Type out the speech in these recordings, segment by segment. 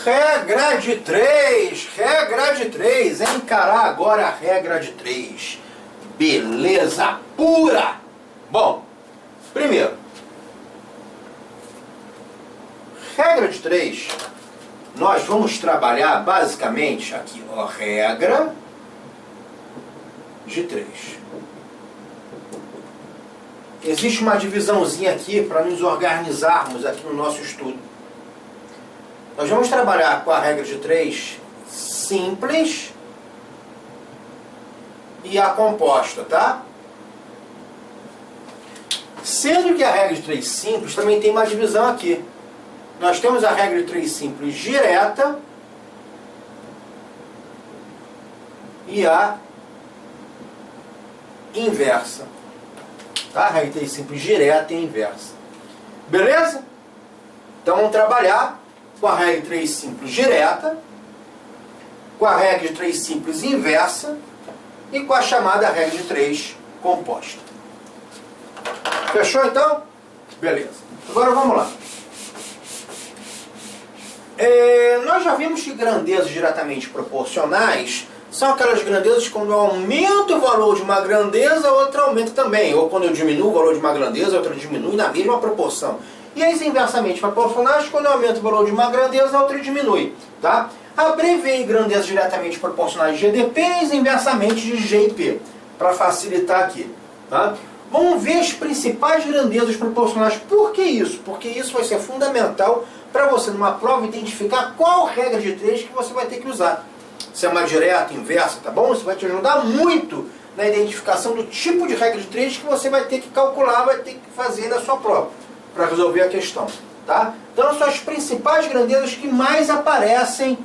Regra de 3, regra de 3, encarar agora a regra de 3. Beleza pura! Bom, primeiro, regra de 3, nós vamos trabalhar basicamente aqui, ó, regra de 3. Existe uma divisãozinha aqui para nos organizarmos aqui no nosso estudo. Nós vamos trabalhar com a regra de 3 simples e a composta, tá? Sendo que a regra de 3 simples também tem uma divisão aqui. Nós temos a regra de 3 simples direta e a inversa. Tá? A regra de 3 simples direta e inversa. Beleza? Então vamos trabalhar com a regra de 3 simples direta, com a regra de 3 simples inversa e com a chamada regra de 3 composta. Fechou então? Beleza. Agora vamos lá. Nós já vimos que grandezas diretamente proporcionais são aquelas grandezas quando eu aumento o valor de uma grandeza, a outra aumenta também. Ou quando eu diminuo o valor de uma grandeza, a outra diminui na mesma proporção. E as inversamente proporcionais, quando eu aumento o valor de uma grandeza, a outra diminui. Tá? Abreviei grandezas diretamente proporcionais de GDP e inversamente de GIP, para facilitar aqui. Tá? Vamos ver as principais grandezas proporcionais. Por que isso? Porque isso vai ser fundamental para você, numa prova, identificar qual regra de 3 que você vai ter que usar. Se é uma direta, inversa, tá bom? Isso vai te ajudar muito na identificação do tipo de regra de 3 que você vai ter que calcular, vai ter que fazer na sua prova, para resolver a questão. Tá? Então são as principais grandezas que mais aparecem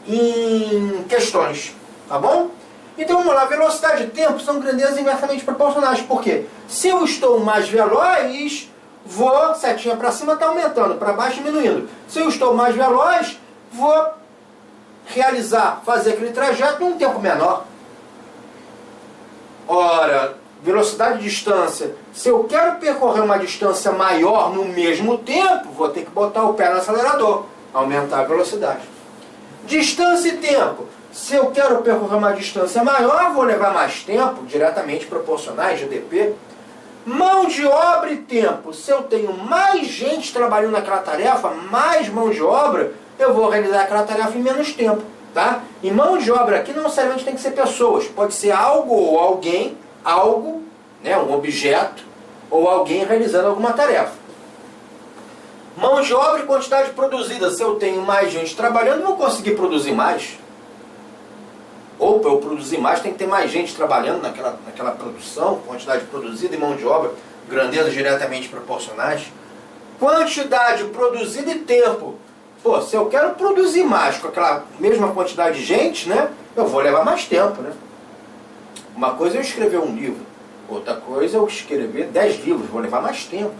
em questões. Tá bom? Então vamos lá, velocidade e tempo são grandezas inversamente proporcionais. Por quê? Se eu estou mais veloz, vou, setinha para cima está aumentando, para baixo diminuindo. Se eu estou mais veloz, vou fazer aquele trajeto em um tempo menor. Ora, velocidade e distância. Se eu quero percorrer uma distância maior no mesmo tempo, vou ter que botar o pé no acelerador, aumentar a velocidade. Distância e tempo. Se eu quero percorrer uma distância maior, vou levar mais tempo, diretamente proporcionais, GDP. Mão de obra e tempo. Se eu tenho mais gente trabalhando naquela tarefa, mais mão de obra, eu vou realizar aquela tarefa em menos tempo. Tá? E mão de obra aqui não necessariamente tem que ser pessoas. Pode ser algo ou alguém, algo, né, um objeto, ou alguém realizando alguma tarefa. Mão de obra e quantidade produzida. Se eu tenho mais gente trabalhando, eu vou conseguir produzir mais. Ou para eu produzir mais, tem que ter mais gente trabalhando naquela produção, quantidade produzida e mão de obra, grandezas diretamente proporcionais. Quantidade produzida e tempo. Pô, se eu quero produzir mais com aquela mesma quantidade de gente, né, eu vou levar mais tempo, né? Uma coisa é eu escrever um livro, outra coisa é eu escrever 10 livros, vou levar mais tempo.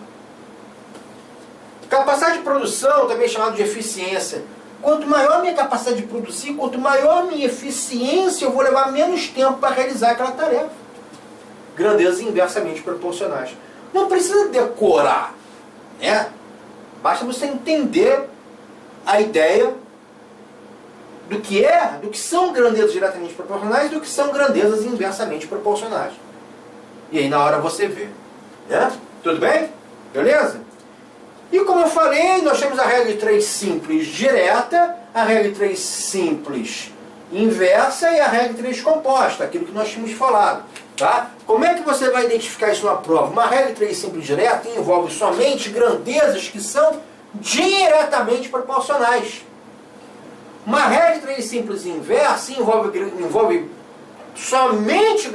Capacidade de produção, também chamado de eficiência. Quanto maior a minha capacidade de produzir, quanto maior a minha eficiência, eu vou levar menos tempo para realizar aquela tarefa. Grandezas inversamente proporcionais. Não precisa decorar, né? Basta você entender a ideia do que são grandezas diretamente proporcionais e do que são grandezas inversamente proporcionais. E aí na hora você vê. Né? Tudo bem? Beleza? E como eu falei, nós temos a regra de 3 simples direta, a regra de 3 simples inversa e a regra de 3 composta, aquilo que nós tínhamos falado. Tá? Como é que você vai identificar isso na prova? Uma regra de 3 simples direta envolve somente grandezas que são diretamente proporcionais. Uma regra de 3 simples inversa envolve somente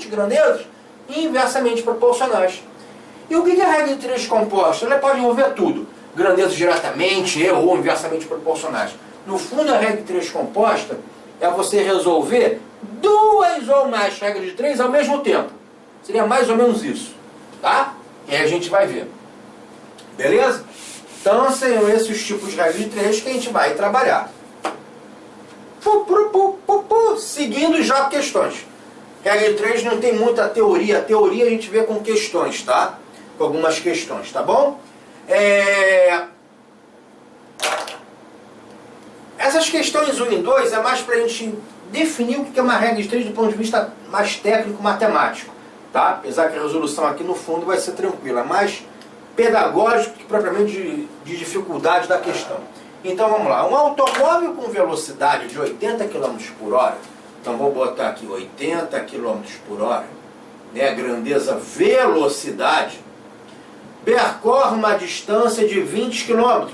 grandezas inversamente proporcionais. E o que é a regra de 3 composta? Ela pode envolver tudo. Grandezas diretamente ou inversamente proporcionais. No fundo, a regra de 3 composta é você resolver 2 ou mais regras de 3 ao mesmo tempo. Seria mais ou menos isso. Tá? E aí a gente vai ver. Beleza? Então são esses os tipos de regras de 3 que a gente vai trabalhar. Seguindo já questões. Regra de 3 não tem muita teoria. A teoria a gente vê com questões, tá? Com algumas questões, tá bom? Essas questões 1 e 2 é mais para a gente definir o que é uma regra de 3 do ponto de vista mais técnico-matemático. Tá? Apesar que a resolução aqui no fundo vai ser tranquila, mais pedagógico que propriamente de dificuldade da questão. Então vamos lá, um automóvel com velocidade de 80 km por hora, então vou botar aqui 80 km por hora, né, grandeza velocidade, percorre uma distância de 20 km,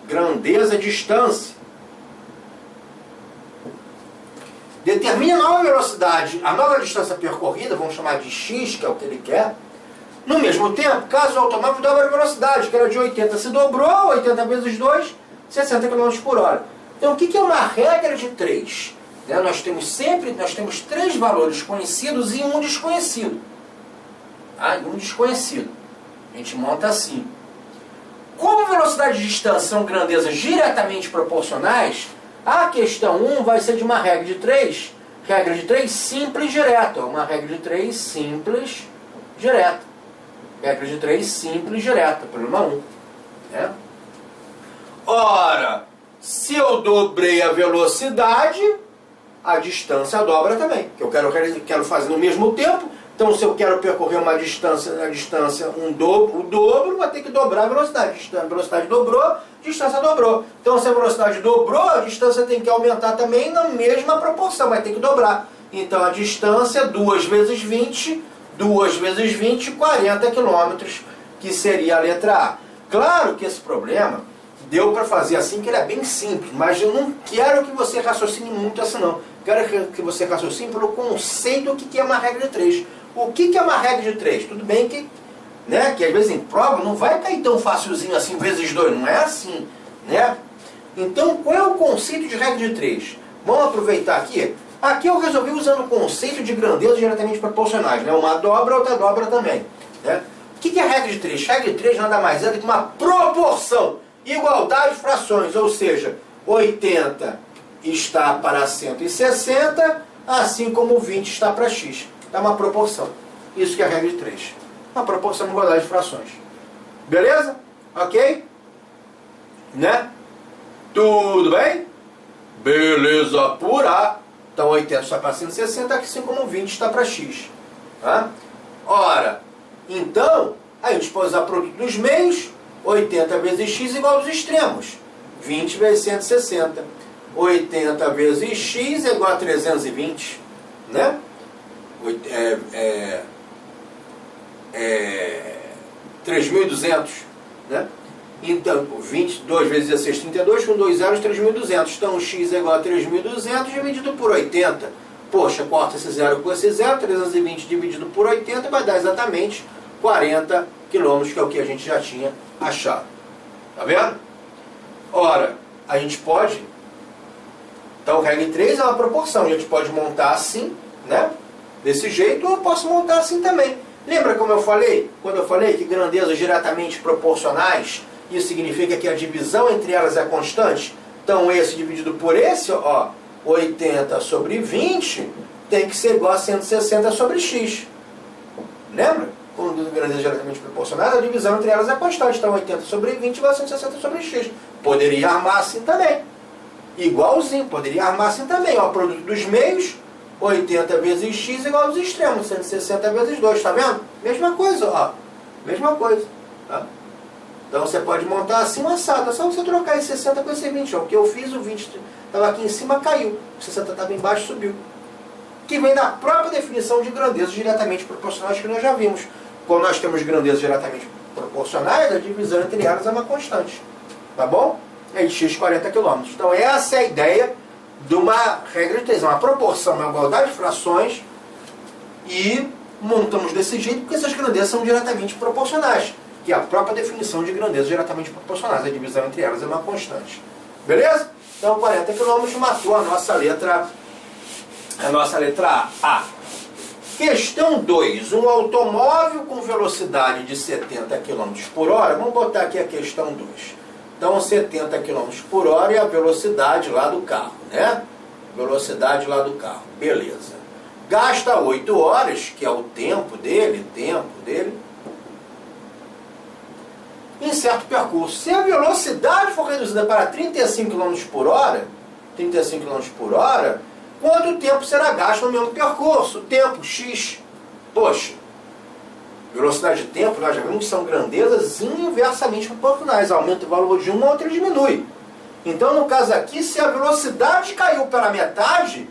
grandeza distância. Determine a nova velocidade, a nova distância percorrida, vamos chamar de x, que é o que ele quer. No mesmo tempo, caso o automóvel dobre a velocidade, que era de 80, se dobrou, 80 vezes 2, 60 km por hora. Então o que é uma regra de 3? Né? Nós temos 3 valores conhecidos e um desconhecido. Ah, e um desconhecido. A gente monta assim. Como velocidade e distância são grandezas diretamente proporcionais, a questão 1 vai ser de uma regra de 3 simples direta. Uma regra de 3 simples direta. Regra de 3 simples direta, problema 1. Né? Ora, se eu dobrei a velocidade, a distância dobra também. Que eu quero fazer no mesmo tempo. Então, se eu quero percorrer uma distância, o dobro, vai ter que dobrar a velocidade. A velocidade dobrou, a distância dobrou. Então, se a velocidade dobrou, a distância tem que aumentar também na mesma proporção, vai ter que dobrar. Então, a distância, 2 vezes 20, 40 km, que seria a letra A. Claro que esse problema deu para fazer assim, que ele é bem simples, mas eu não quero que você raciocine muito assim, não. Quero que você raciocine pelo conceito do que é uma regra de 3. O que é uma regra de 3? Tudo bem que, né, que às vezes em prova não vai cair tão facilzinho assim, vezes 2, não é assim, né? Então, qual é o conceito de regra de 3? Vamos aproveitar aqui. Aqui eu resolvi usando o conceito de grandeza diretamente proporcionais, né? Uma dobra, outra dobra também, né? O que é a regra de 3? Regra de 3 nada mais é do que uma proporção, igualdade de frações, ou seja, 80 está para 160, assim como 20 está para x. É uma proporção. Isso que é a regra de 3. Uma proporção de igualdade de frações. Beleza? Ok? Né? Tudo bem? Beleza pura. Então 80 está para 160, assim como 20 está para x. Tá? Ora, então, a gente pode usar produto dos meios. 80 vezes x igual aos extremos. 20 vezes 160. 80 vezes x é igual a 320. Né? 3.200, né? Então, 22 vezes 16, 32, com 2 zeros, 3.200. Então, x é igual a 3.200 dividido por 80. Poxa, corta esse zero com esse zero, 320 dividido por 80 vai dar exatamente 40 km, que é o que a gente já tinha achado. Tá vendo? Ora, a gente pode... Então, regra 3 é uma proporção. A gente pode montar assim, né? Desse jeito, ou eu posso montar assim também. Lembra como eu falei? Quando eu falei que grandezas diretamente proporcionais, isso significa que a divisão entre elas é constante? Então esse dividido por esse, ó, 80 sobre 20, tem que ser igual a 160 sobre x. Lembra? Quando grandezas diretamente proporcionais, a divisão entre elas é constante. Então 80 sobre 20 igual a 160 sobre x. Poderia armar assim também. Igualzinho, poderia armar assim também. Ó, produto dos meios, 80 vezes x igual aos extremos, 160 vezes 2, tá vendo? Mesma coisa, ó. Mesma coisa, tá? Então você pode montar assim um assado, é só você trocar esse 60 com esse 20, ó. O que eu fiz, o 20 estava aqui em cima, caiu. O 60 estava embaixo, subiu. Que vem da própria definição de grandezas diretamente proporcionais que nós já vimos. Quando nós temos grandezas diretamente proporcionais, a divisão entre elas é uma constante. Tá bom? É de x 40 km. Então essa é a ideia de uma regra de 3, uma proporção, uma igualdade de frações, e montamos desse jeito porque essas grandezas são diretamente proporcionais, que é a própria definição de grandezas diretamente proporcionais, a divisão entre elas é uma constante. Beleza? Então 40 km matou a nossa letra A. Questão 2. Um automóvel com velocidade de 70 km por hora, vamos botar aqui a questão 2. Então, 70 km por hora é a velocidade lá do carro, né? Velocidade lá do carro, beleza. Gasta 8 horas, que é o tempo dele, em certo percurso. Se a velocidade for reduzida para 35 km por hora, 35 km por hora, quanto tempo será gasto no mesmo percurso? Tempo, x. Poxa, velocidade de tempo, nós já vimos que são grandezas inversamente proporcionais. Aumenta o valor de uma, a outra diminui. Então, no caso aqui, se a velocidade caiu pela metade,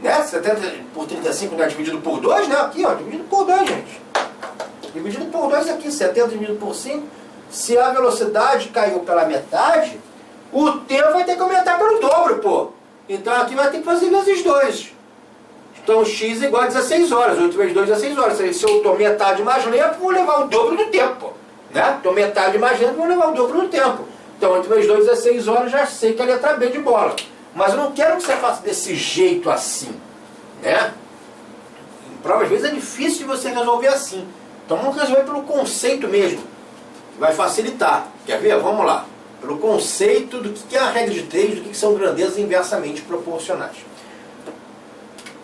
né, 70 por 35 né, dividido por 2, né, aqui, ó, dividido por 2, gente. Dividido por 2 aqui, 70 dividido por 5. Se a velocidade caiu pela metade, o tempo vai ter que aumentar pelo dobro, pô. Então aqui vai ter que fazer vezes 2. Então x é igual a 16 horas. 8 vezes 2 é 16 horas. Se eu estou metade mais lento, vou levar o dobro do tempo. Né? Estou metade mais lento, vou levar o dobro do tempo. Então 8 vezes 2 é 16 horas, já sei que é a letra B de bola. Mas eu não quero que você faça desse jeito assim. Né? Em prova, às vezes, é difícil de você resolver assim. Então vamos resolver pelo conceito mesmo. Vai facilitar. Quer ver? Vamos lá. Pelo conceito do que é a regra de 3, do que são grandezas inversamente proporcionais.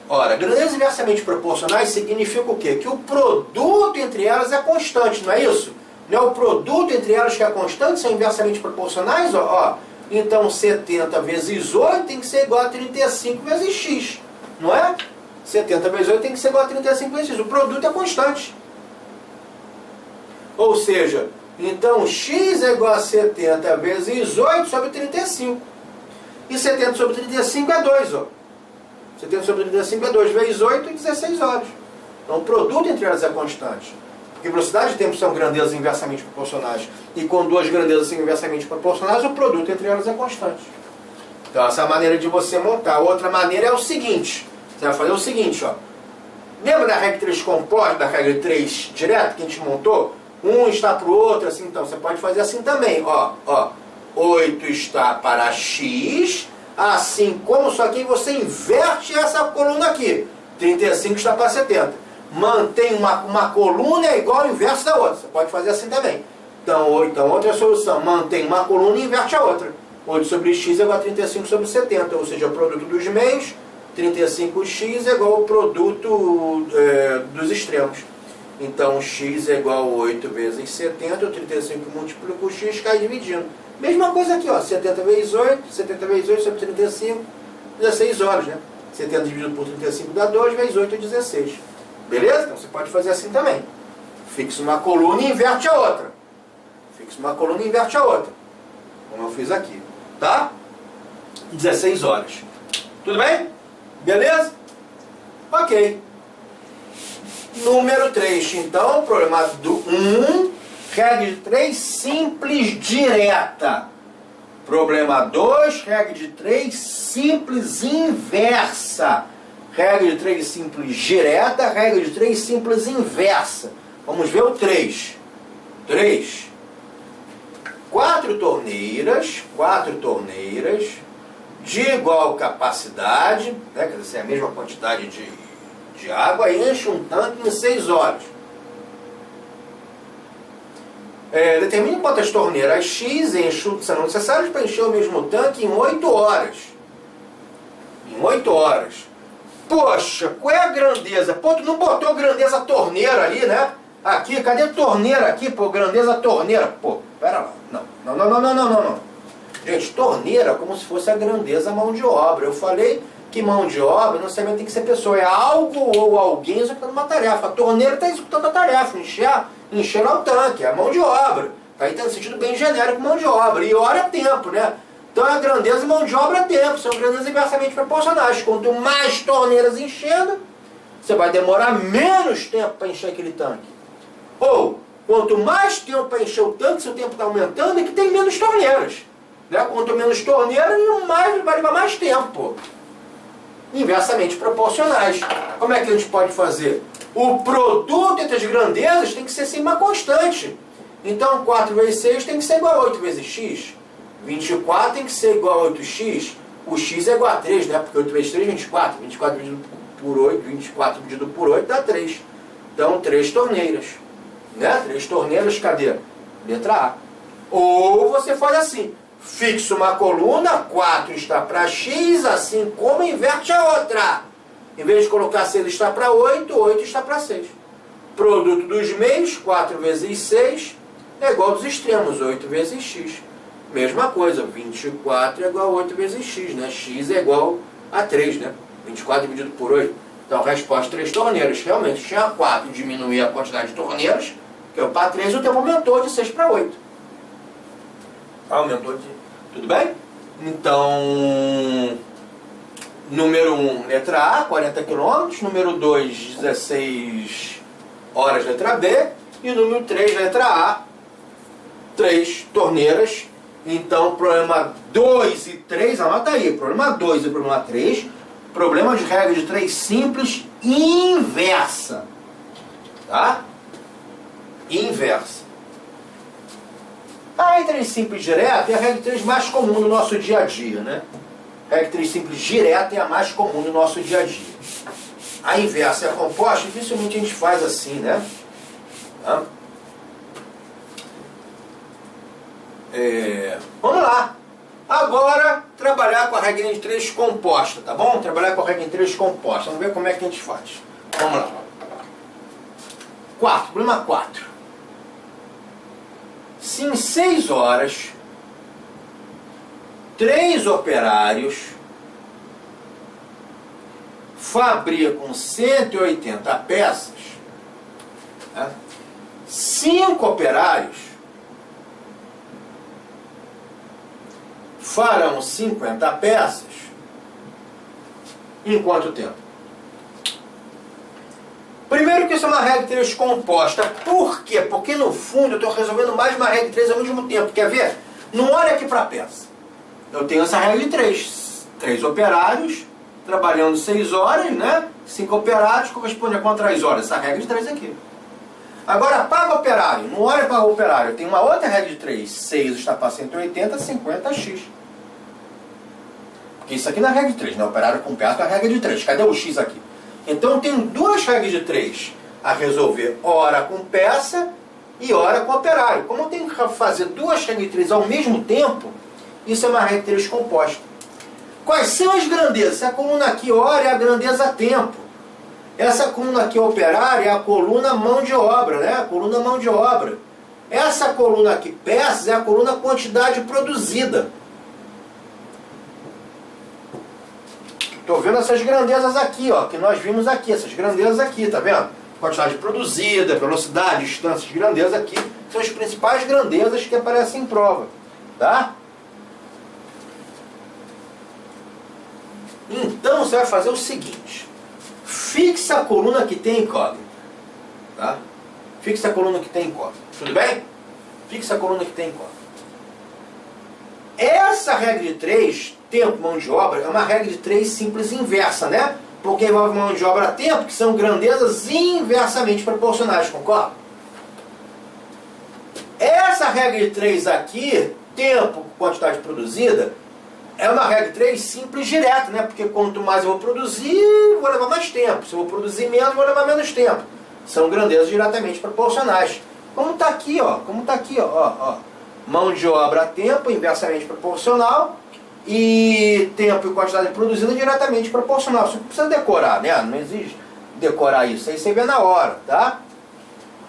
Ora, grandezas inversamente proporcionais significa o quê? Que o produto entre elas é constante, não é isso? Não é o produto entre elas que é constante, são inversamente proporcionais? Ó. Então 70 vezes 8 tem que ser igual a 35 vezes x, não é? 70 vezes 8 tem que ser igual a 35 vezes x. O produto é constante. Ou seja, então x é igual a 70 vezes 8 sobre 35. E 70 sobre 35 é 2, ó. 70 sobre 35 é 2 vezes 8 e 16 horas. Então o produto entre elas é constante. Porque velocidade e tempo são grandezas inversamente proporcionais. E quando duas grandezas são inversamente proporcionais, o produto entre elas é constante. Então essa é a maneira de você montar. Outra maneira é o seguinte. Você vai fazer o seguinte, ó. Lembra da regra 3 composta, da regra 3 direta que a gente montou? Um está para o outro, assim, então você pode fazer assim também, ó. 8 está para x, assim como, só que você inverte essa coluna aqui. 35 está para 70. Mantém uma coluna é igual ao inverso da outra. Você pode fazer assim também. Então outra solução, mantém uma coluna e inverte a outra. 8 sobre x é igual a 35 sobre 70, ou seja, o produto dos meios, 35x é igual ao produto dos extremos. Então x é igual a 8 vezes 70, o 35 multiplica o x, cai dividindo. Mesma coisa aqui, ó, 70 vezes 8 sobre 35, 16 horas, né? 70 dividido por 35 dá 2, vezes 8 é 16. Beleza? Então você pode fazer assim também. Fixa uma coluna e inverte a outra. Fixa uma coluna e inverte a outra. Como eu fiz aqui. Tá? 16 horas. Tudo bem? Beleza? Ok. Número 3. Então, problema do 1. Regra de 3 simples direta. Problema 2. Regra de 3 simples inversa. Regra de 3 simples direta. Regra de 3 simples inversa. Vamos ver o 3. 3. 4 torneiras de igual capacidade, né, quer dizer, a mesma quantidade de água, enche um tanque em 6 horas. Determine quantas torneiras X serão necessárias para encher o mesmo tanque em 8 horas. Em 8 horas. Poxa, qual é a grandeza? Pô, tu não botou grandeza torneira ali, né? Aqui, cadê torneira aqui, pô? Grandeza torneira. Pô, pera lá. Não. Gente, torneira é como se fosse a grandeza mão de obra. Eu falei que mão de obra não necessariamente tem que ser pessoa, é algo ou alguém executando uma tarefa. A torneira está executando a tarefa, encher lá o tanque, é a mão de obra. Aí tem um sentido bem genérico, mão de obra. E hora é tempo, né? Então a grandeza e mão de obra é tempo, são grandezas inversamente proporcionais. Quanto mais torneiras enchendo, você vai demorar menos tempo para encher aquele tanque. Ou, quanto mais tempo para encher o tanque, se o tempo está aumentando, é que tem menos torneiras. Né? Quanto menos torneiras, vai levar mais tempo. Inversamente proporcionais. Como é que a gente pode fazer? O produto entre as grandezas tem que ser sempre uma constante. Então 4 vezes 6 tem que ser igual a 8 vezes x. 24 tem que ser igual a 8x. O x é igual a 3, né? Porque 8 vezes 3 é 24. 24 dividido por 8, 24 dividido por 8 dá 3. Então 3 torneiras. Né? 3 torneiras, cadê? Letra A. Ou você faz assim. Fixa uma coluna, 4 está para x, assim como inverte a outra. Em vez de colocar 6 está para 8, 8 está para 6. Produto dos meios, 4 vezes 6, é igual aos extremos, 8 vezes x. Mesma coisa, 24 é igual a 8 vezes x, né? X é igual a 3, né? 24 dividido por 8. Então, a resposta, 3 torneiras. Realmente, tinha 4, diminuir a quantidade de torneiras, que é para 3, o tempo aumentou de 6 para 8. Aumentou de... Tudo bem? Então, número 1, letra A, 40 km. Número 2, 16 horas, letra B. E número 3, letra A, 3 torneiras. Então, problema 2 e 3, anota aí. Problema 2 e problema 3. Problema de regra de 3 simples inversa. Tá? Inversa. A regra de 3 simples direta é a regra de 3 mais comum no nosso dia a dia, né? A regra de 3 simples direta é a mais comum no nosso dia a dia. A inversa é a composta, dificilmente a gente faz assim, né? Tá? Vamos lá. Agora, trabalhar com a regra de 3 composta, tá bom? Trabalhar com a regra de 3 composta. Vamos ver como é que a gente faz. Vamos lá. 4. Problema 4. Se em 6 horas, 3 operários fabricam 180 peças, né? 5 operários farão 50 peças em quanto tempo? Primeiro que isso é uma regra de 3 composta. Por quê? Porque no fundo eu estou resolvendo mais uma regra de 3 ao mesmo tempo. Quer ver? Não olha aqui para a peça. Eu tenho essa regra de 3. 3 operários trabalhando 6 horas, né? 5 operários corresponde a quantas horas? Essa regra de 3 aqui. Agora, paga operário. Não olha para o operário. Tem uma outra regra de 3. 6 está para 180, 50x. Porque isso aqui não é regra de 3, né? Operário com peça é a regra de 3. Cadê o x aqui? Então, eu tenho 2 regras de 3 a resolver. Hora com peça e hora com operário. Como eu tenho que fazer 2 regras de 3 ao mesmo tempo, isso é uma regra de 3 composta. Quais são as grandezas? Essa coluna aqui, hora, é a grandeza tempo. Essa coluna aqui, operário, é a coluna mão de obra, né? A coluna mão de obra. Essa coluna aqui, peças, é a coluna quantidade produzida. Estou vendo essas grandezas aqui, ó, que nós vimos aqui, essas grandezas aqui, tá vendo? Quantidade produzida, velocidade, distância de grandeza aqui, são as principais grandezas que aparecem em prova, tá? Então você vai fazer o seguinte, fixa a coluna que tem incógnita, tá? Fixa a coluna que tem incógnita, tudo bem? Fixa a coluna que tem incógnita. Essa regra de 3, tempo, mão de obra, é uma regra de 3 simples inversa, né? Porque envolve mão de obra tempo, que são grandezas inversamente proporcionais, concorda? Essa regra de 3 aqui, tempo, quantidade produzida, é uma regra de 3 simples direta, né? Porque quanto mais eu vou produzir, vou levar mais tempo. Se eu vou produzir menos, vou levar menos tempo. São grandezas diretamente proporcionais. Como está aqui, ó. Como está aqui, ó. Mão de obra tempo, inversamente proporcional. E tempo e quantidade produzida diretamente proporcional. Você não precisa decorar, né? Não exige decorar isso. Aí você vê na hora, tá?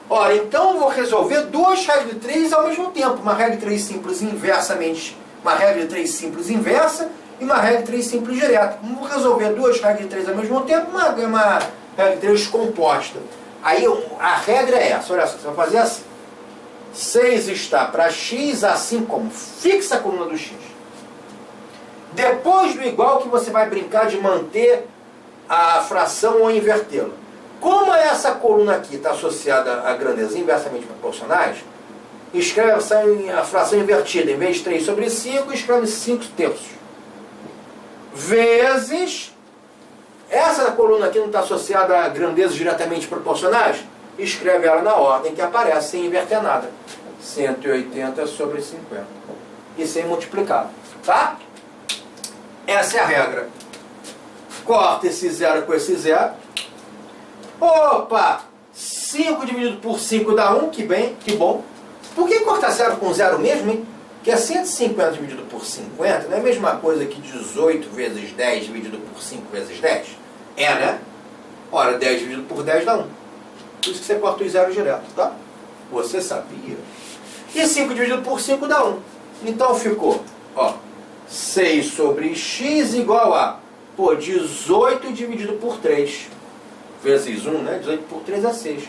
Ora, então eu vou resolver 2 regras de 3 ao mesmo tempo. Uma regra de 3 simples inversamente, uma regra de 3 simples inversa e uma regra de 3 simples direta. Vou resolver 2 regras de 3 ao mesmo tempo, uma regra de 3 composta. Aí a regra é essa, olha só, você vai fazer assim. 6 está para x, assim como fixa a coluna do x. Depois do igual que você vai brincar de manter a fração ou invertê-la. Como essa coluna aqui está associada a grandezas inversamente proporcionais, escreve a fração invertida. Em vez de 3 sobre 5, escreve 5 terços. Vezes, essa coluna aqui não está associada a grandezas diretamente proporcionais, escreve ela na ordem que aparece, sem inverter nada. 180 sobre 50. E sem multiplicar. Tá? Essa é a regra. Corta esse zero com esse zero. Opa! 5 dividido por 5 dá 1, que bem, que bom. Por que cortar zero com zero mesmo, hein? Que é 150 dividido por 50, não é a mesma coisa que 18 vezes 10 dividido por 5 vezes 10? É, né? Ora, 10 dividido por 10 dá 1. Por isso que você corta os zeros direto, tá? Você sabia? E 5 dividido por 5 dá 1. Então ficou, ó, 6 sobre x igual a, 18 dividido por 3. Vezes 1, né? 18 por 3 é 6.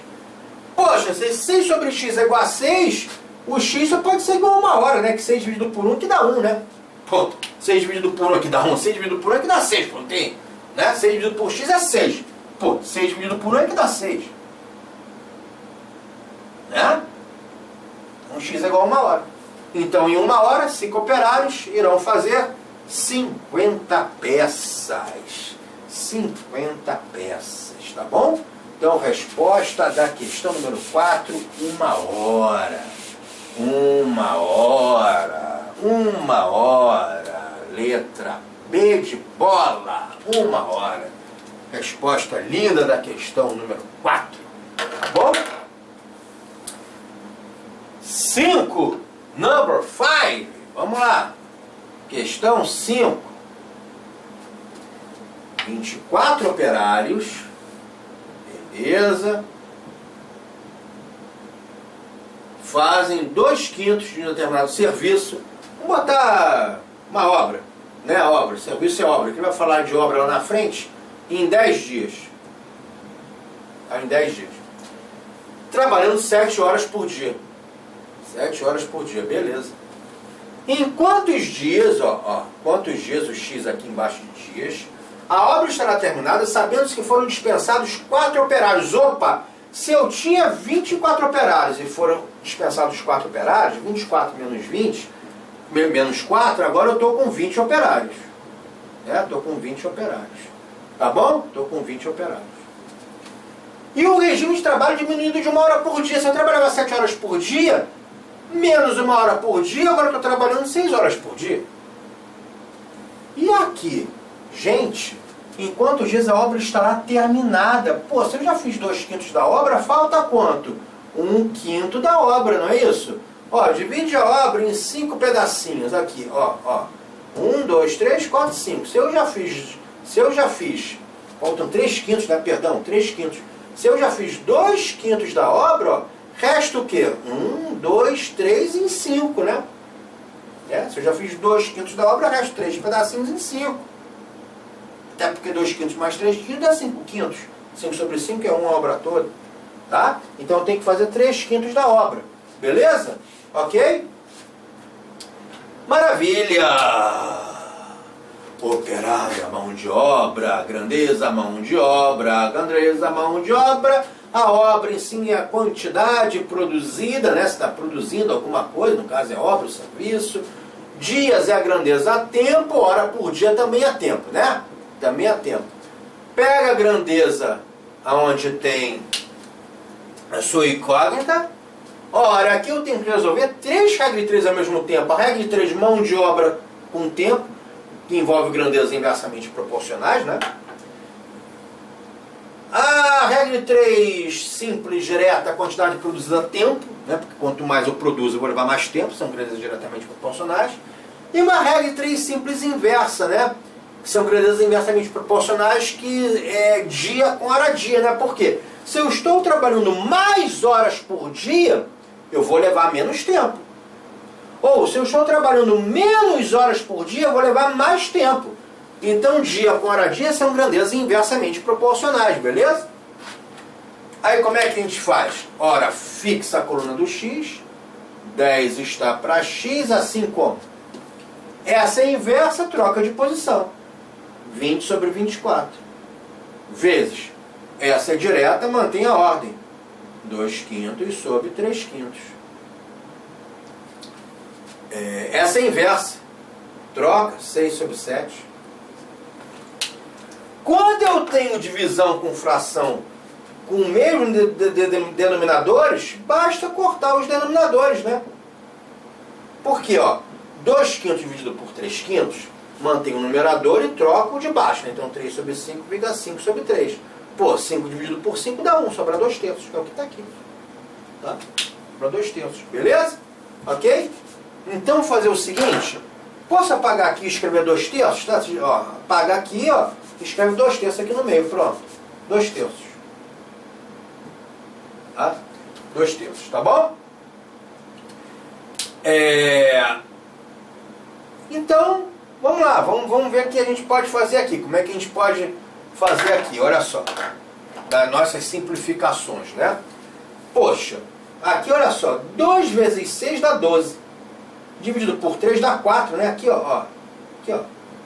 Poxa, se 6 sobre x é igual a 6, o x só pode ser igual a 1 hora, né? Que 6 dividido por 1 que dá 1, né? Pô, 6 dividido por 1 aqui dá 1, 6 dividido por 1 é que dá 6, pô, não tem? Né? 6 dividido por x é 6. Pô, 6 dividido por 1 é que dá 6. Né? Um x é igual a 1 hora. Então, em 1 hora, 5 operários irão fazer 50 peças. 50 peças, tá bom? Então, resposta da questão número 4, 1 hora. 1 hora. Letra B de bola. 1 hora. Resposta linda da questão número 4. Tá bom? 5. Number 5. Vamos lá. Questão 5. 24 operários. Beleza. Fazem 2/5 de um determinado serviço. Vamos botar uma obra, né? Obra, serviço é obra. Quem vai falar de obra lá na frente? Em 10 dias. Em 10 dias. Trabalhando 7 horas por dia. 7 horas por dia, beleza. Em quantos dias, quantos dias, o X aqui embaixo de dias, a obra estará terminada sabendo que foram dispensados 4 operários. Opa! Se eu tinha 24 operários e foram dispensados 4 operários, 24 menos 20, menos 4, agora eu estou com 20 operários. Estou com 20 operários. Tá bom? Estou com 20 operários. E o regime de trabalho diminuindo de 1 hora por dia. Se eu trabalhava 7 horas por dia, menos 1 hora por dia, agora eu estou trabalhando 6 horas por dia. E aqui, gente, em quantos dias a obra estará terminada? Pô, se eu já fiz 2/5 da obra, falta quanto? 1/5 da obra, não é isso? Ó, divide a obra em 5 pedacinhos aqui, ó. 1, 2, 3, 4, 5. Se eu já fiz, faltam 3/5, né? Perdão, 3/5. Se eu já fiz 2/5 da obra, ó, resta o quê? 1, 2, 3 em 5, né? Se eu já fiz 2/5 da obra, resta 3 pedacinhos em 5. Até porque 2/5 mais 3/5 dá 5/5. 5 sobre 5 é uma obra toda. Tá? Então eu tenho que fazer 3/5 da obra. Beleza? Ok? Maravilha! Operária, mão de obra, grandeza, mão de obra, grandeza, mão de obra. A obra em si é a quantidade produzida, né? Se está produzindo alguma coisa, no caso é obra ou serviço. Dias é a grandeza a tempo, hora por dia também é tempo, né? Também é tempo. Pega a grandeza aonde tem a sua incógnita. Ora, aqui eu tenho que resolver 3 regras de 3 ao mesmo tempo. A regra de 3, mão de obra com tempo, que envolve grandezas inversamente proporcionais, né? A regra de 3, simples, direta, a quantidade produzida a tempo, né? Porque quanto mais eu produzo, eu vou levar mais tempo, são grandezas diretamente proporcionais. E uma regra de 3 simples inversa, né? Que são grandezas inversamente proporcionais, que é dia com hora a dia, né? Por quê? Se eu estou trabalhando mais horas por dia, eu vou levar menos tempo. Ou, se eu estou trabalhando menos horas por dia, eu vou levar mais tempo. Então, dia com hora a dia são grandezas inversamente proporcionais, beleza? Aí, como é que a gente faz? Ora, fixa a coluna do x, 10 está para x, assim como? Essa é inversa, troca de posição. 20 sobre 24. Vezes. Essa é direta, mantém a ordem. 2/5 sobre 3/5. Essa é inversa. Troca, 6 sobre 7. Quando eu tenho divisão com fração com o mesmo denominadores, basta cortar os denominadores, né? Porque, 2/5 dividido por 3/5 mantém o numerador e troca o de baixo, né? Então 3 sobre 5 vira 5 sobre 3. Pô, 5 dividido por 5 dá 1, sobra 2/3, que é o que está aqui. Tá? Sobra 2/3, beleza? Ok? Então fazer o seguinte, posso apagar aqui e escrever 2/3? Tá? Apagar aqui, escreve 2/3 aqui no meio, pronto. 2/3. Tá? 2/3, tá bom? Então, vamos lá, vamos ver o que a gente pode fazer aqui. Como é que a gente pode fazer aqui? Olha só, das nossas simplificações, né? Poxa, aqui olha só, 2 vezes 6 dá 12. Dividido por 3 dá 4, né? Aqui, ó. Aqui, ó.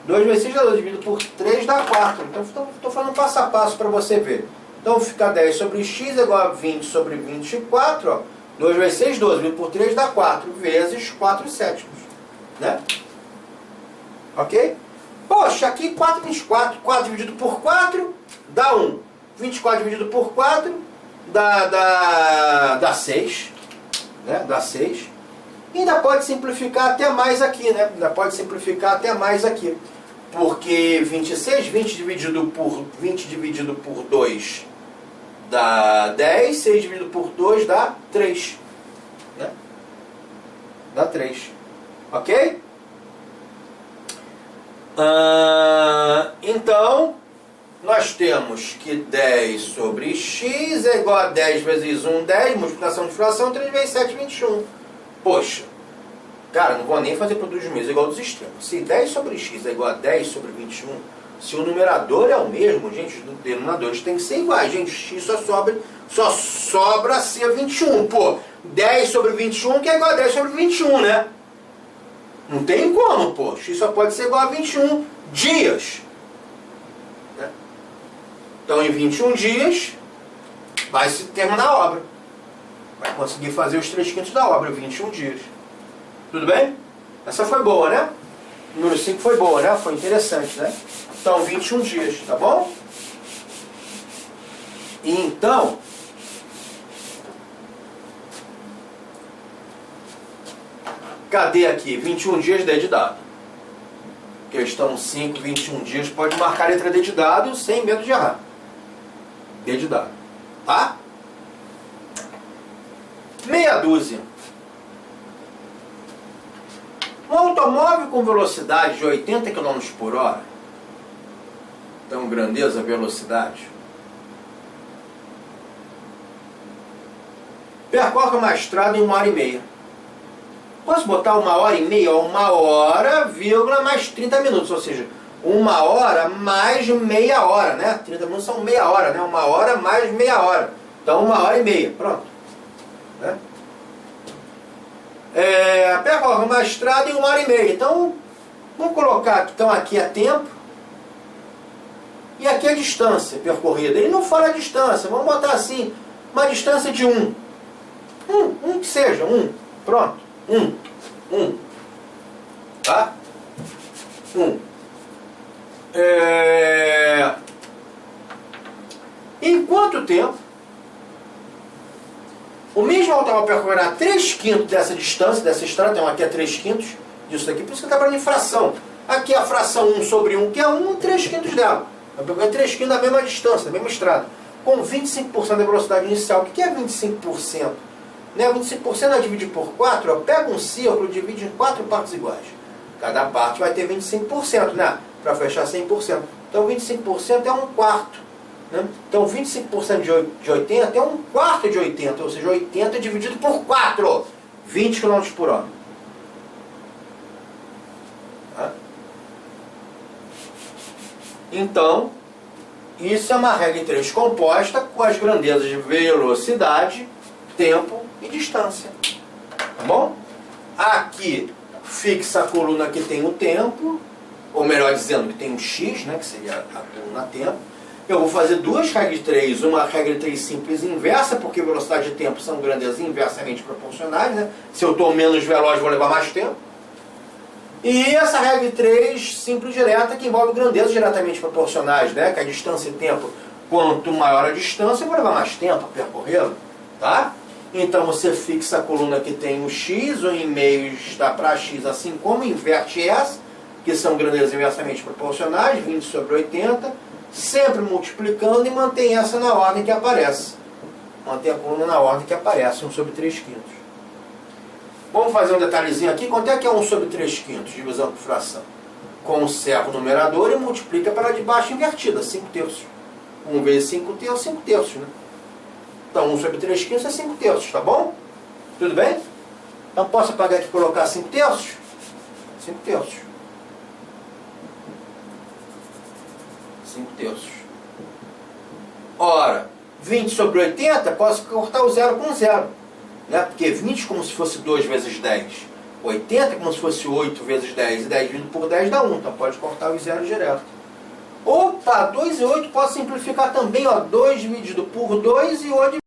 2 vezes 6 dá 12, dividido por 3 dá 4. Então, estou falando passo a passo para você ver. Então, fica 10 sobre x igual a 20 sobre 24, ó. 2 vezes 6, 12, dividido por 3 dá 4, vezes 4 sétimos, né? Ok? Poxa, aqui 4 vezes 4. 4 dividido por 4 dá 1. 24 dividido por 4 dá 6. Né? Dá 6. E ainda pode simplificar até mais aqui, né? Ainda pode simplificar até mais aqui. Porque 26, 20 dividido por 2 dá 10, 6 dividido por 2 dá 3. Né? Dá 3. Ok? Então, nós temos que 10 sobre x é igual a 10 vezes 1, 10, multiplicação de fração, 3 vezes 7, 21. Poxa, cara, não vou nem fazer produto de mesa igual dos extremos. Se 10 sobre x é igual a 10 sobre 21, se o numerador é o mesmo, gente, os denominadores têm que ser iguais. Gente, x só sobra ser 21. Pô, 10 sobre 21 que é igual a 10 sobre 21, né? Não tem como, pô. X só pode ser igual a 21 dias. Né? Então, em 21 dias, vai se terminar a obra. Vai conseguir fazer os 3/5 da obra, 21 dias. Tudo bem? Essa foi boa, né? Número 5 foi boa, né? Foi interessante, né? Então, 21 dias, tá bom? E então, cadê aqui? 21 dias D de dado. Questão 5, 21 dias. Pode marcar a letra D de dado sem medo de errar. D de dado. Tá? Meia dúzia. Um automóvel com velocidade de 80 km por hora. Então, grandeza, velocidade. Percorre uma estrada em 1h30. Posso botar 1h30? 1h, vírgula, mais 30 minutos. Ou seja, 1h mais meia hora, né? 30 minutos são meia hora, né? 1h mais meia hora. Então, 1h30. Pronto. Né? Percorre uma estrada em 1h30. Então, vamos colocar, então aqui é tempo. E aqui é a distância percorrida. Ele não fala a distância. Vamos botar assim, uma distância de 1. Que seja, 1. Pronto. 1. Tá? 1. Em quanto tempo o mesmo automóvel percorrerá 3/5 dessa distância, dessa estrada? Então aqui é 3/5 disso daqui, por isso que está falando em fração. Aqui é a fração 1 sobre 1, que é 1, 3/5 dela. Vai percorrer 3/5 da mesma distância, da mesma estrada. Com 25% da velocidade inicial. O que é 25%? Né? 25% é dividir por 4, ó, pega um círculo e divide em 4 partes iguais. Cada parte vai ter 25%, né? Para fechar 100%. Então 25% é 1/4. Né? Então 25% de 80 é 1/4 de 80, ou seja, 80 dividido por 4, 20 km por hora. Tá? Então, isso é uma regra em 3 composta com as grandezas de velocidade, tempo e distância. Tá bom? Aqui fixa a coluna que tem o tempo, ou melhor dizendo, que tem o x, né, que seria a coluna tempo. Eu vou fazer duas regras de 3, uma regra de 3 simples e inversa, porque velocidade e tempo são grandezas inversamente proporcionais, né? Se eu estou menos veloz, vou levar mais tempo. E essa regra de 3 simples direta, que envolve grandezas diretamente proporcionais, né? Que a distância e tempo, quanto maior a distância, eu vou levar mais tempo a percorrê-la, tá? Então você fixa a coluna que tem o x, o em meio está para x, assim como inverte essa, que são grandezas inversamente proporcionais, 20 sobre 80, sempre multiplicando e mantém essa na ordem que aparece. Mantém a coluna na ordem que aparece, 1 sobre 3/5. Vamos fazer um detalhezinho aqui. Quanto é que é 1 sobre 3/5? Divisão por fração. Conserva o numerador e multiplica para de baixo invertida, 5/3. 1 vezes 5/3, 5/3, né? Então 1 sobre 3/5 é 5/3, tá bom? Tudo bem? Então posso apagar aqui e colocar 5/3? 5/3. 5/3. Ora, 20 sobre 80, posso cortar o 0 com 0. Né? Porque 20 como se fosse 2 vezes 10. 80 como se fosse 8 vezes 10. E 10 dividido por 10 dá 1. Então pode cortar os 0 direto. Opa, 2 e 8 posso simplificar também. Ó, 2 dividido por 2 e 8